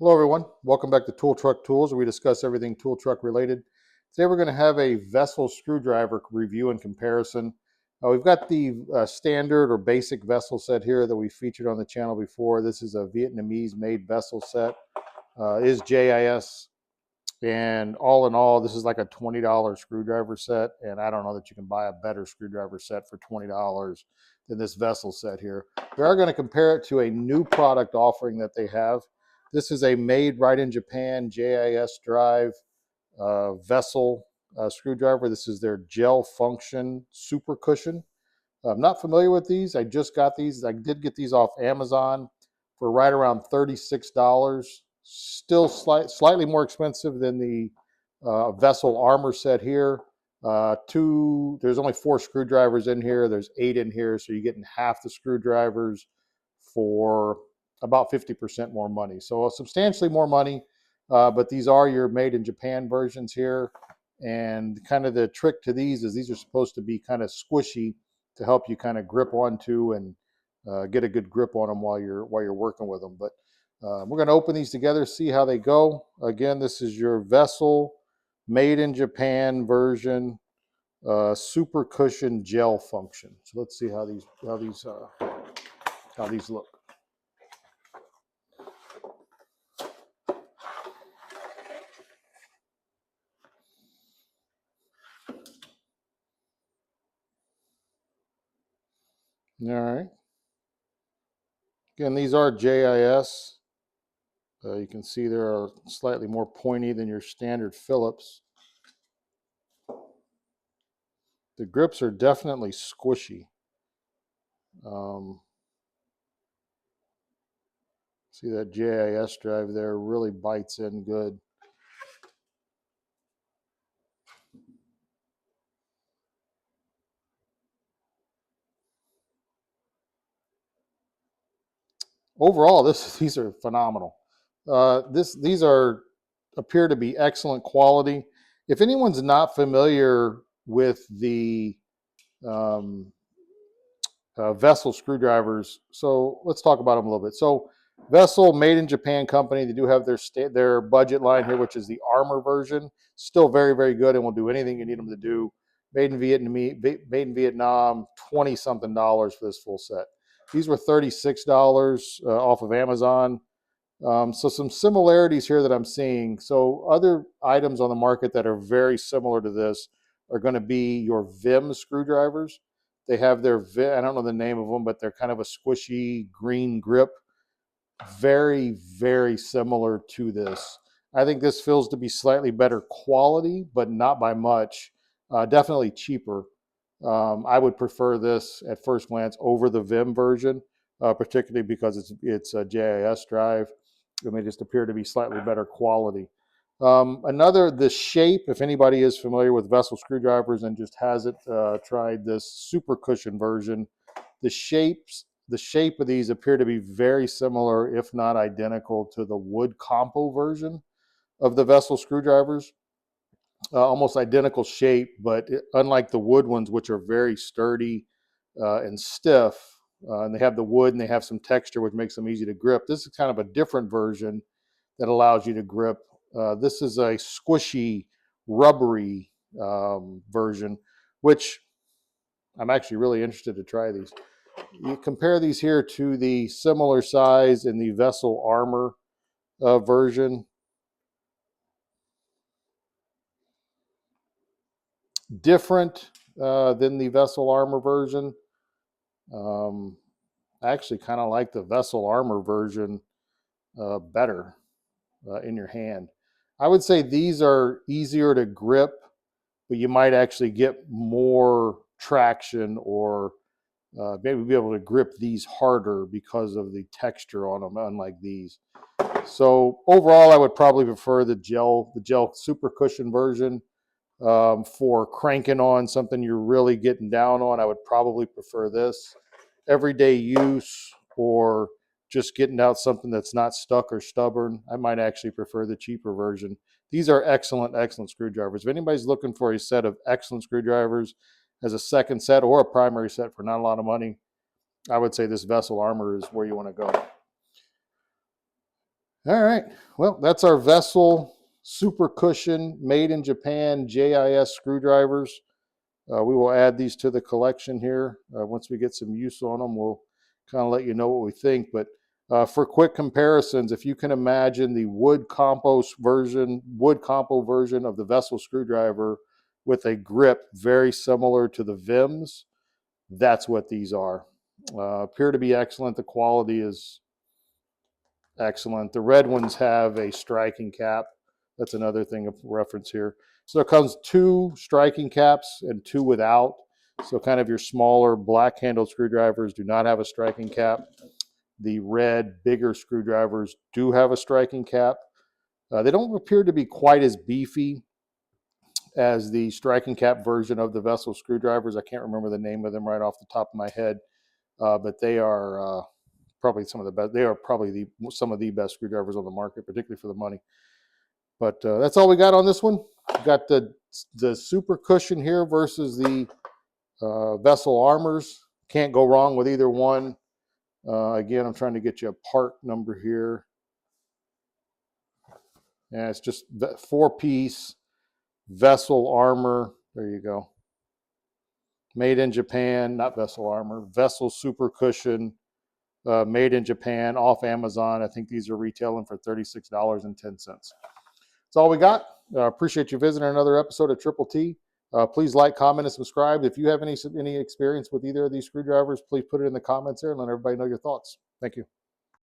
Hello everyone, welcome back to Tool Truck Tools, where we discuss everything tool truck related. Today we're going to have a vessel screwdriver review and comparison. We've got the standard or basic vessel set here that we featured on the channel before. This is a Vietnamese made vessel set. It is JIS, and all in all this is like a $20 screwdriver set, and I don't know that you can buy a better screwdriver set for $20 than this vessel set here. We are going to compare it to a new product offering that they have. This is a made right in Japan JIS drive vessel screwdriver. This is their gel function super cushion. I'm not familiar with these. I just got these. I did get these off Amazon for right around $36. Still slightly more expensive than the vessel armor set here. There's only 4 screwdrivers in here. There's 8 in here, so you're getting half the screwdrivers for about 50% more money. So substantially more money, but these are your made in Japan versions here. And kind of the trick to these is these are supposed to be kind of squishy to help you kind of grip onto and get a good grip on them while you're working with them. But we're going to open these together, see how they go. Again, this is your vessel made in Japan version, super cushion gel function. So let's see how these look. All right. Again, these are JIS. You can see they're slightly more pointy than your standard Phillips. The grips are definitely squishy. See that JIS drive there really bites in good. Overall, these are phenomenal. These appear to be excellent quality. If anyone's not familiar with the um, Vessel screwdrivers, so let's talk about them a little bit. So Vessel, made in Japan company. They do have their budget line here, which is the armor version. Still very, very good, and will do anything you need them to do. Made in Vietnam, 20 something dollars for this full set. These were $36 off of Amazon. So some similarities here that I'm seeing. So other items on the market that are very similar to this are going to be your Vim screwdrivers. They have their I don't know the name of them, but they're kind of a squishy green grip. Very, very similar to this. I think this feels to be slightly better quality, but not by much. Definitely cheaper. I would prefer this at first glance over the Vim version, particularly because it's a JIS drive. It may just appear to be slightly better quality. The shape, if anybody is familiar with vessel screwdrivers and just hasn't tried this super cushion version, the shape of these appear to be very similar, if not identical, to the wood compo version of the vessel screwdrivers. Almost identical shape, but unlike the wood ones, which are very sturdy and stiff, and they have the wood and they have some texture, which makes them easy to grip. This is kind of a different version that allows you to grip. This is a squishy, rubbery version, which I'm actually really interested to try these. You compare these here to the similar size in the Vessel Armor version. Different than the Vessel Armor version. I actually kind of like the Vessel Armor version better in your hand. I would say these are easier to grip, but you might actually get more traction or maybe be able to grip these harder because of the texture on them, unlike these. So overall, I would probably prefer the gel super cushion version. For cranking on something you're really getting down on, I would probably prefer this. Everyday use or just getting out something that's not stuck or stubborn, I might actually prefer the cheaper version. These are excellent, excellent screwdrivers. If anybody's looking for a set of excellent screwdrivers as a second set or a primary set for not a lot of money, I would say this Vessel Armor is where you want to go. All right. Well, that's our Vessel Super Cushion made in Japan JIS screwdrivers. We will add these to the collection here. Once we get some use on them, we'll kind of let you know what we think. But for quick comparisons, if you can imagine the wood compo version of the Vessel screwdriver with a grip very similar to the Vims, that's what these are. Appear to be excellent. The quality is excellent. The red ones have a striking cap. That's another thing of reference here. So it comes 2 striking caps and 2 without. So kind of your smaller black handled screwdrivers do not have a striking cap. The red, bigger screwdrivers do have a striking cap. They don't appear to be quite as beefy as the striking cap version of the Vessel screwdrivers. I can't remember the name of them right off the top of my head, but they are probably some of the best. They are probably some of the best screwdrivers on the market, particularly for the money. But that's all we got on this one. We got the Super Cushion here versus the Vessel Armors. Can't go wrong with either one. Again, I'm trying to get you a part number here. And it's just 4-piece Vessel Armor. There you go. Made in Japan, not Vessel Armor. Vessel Super Cushion. Made in Japan, off Amazon. I think these are retailing for $36.10. That's all we got. Appreciate you visiting another episode of Triple T. Please like, comment, and subscribe. If you have any experience with either of these screwdrivers, please put it in the comments there and let everybody know your thoughts. Thank you.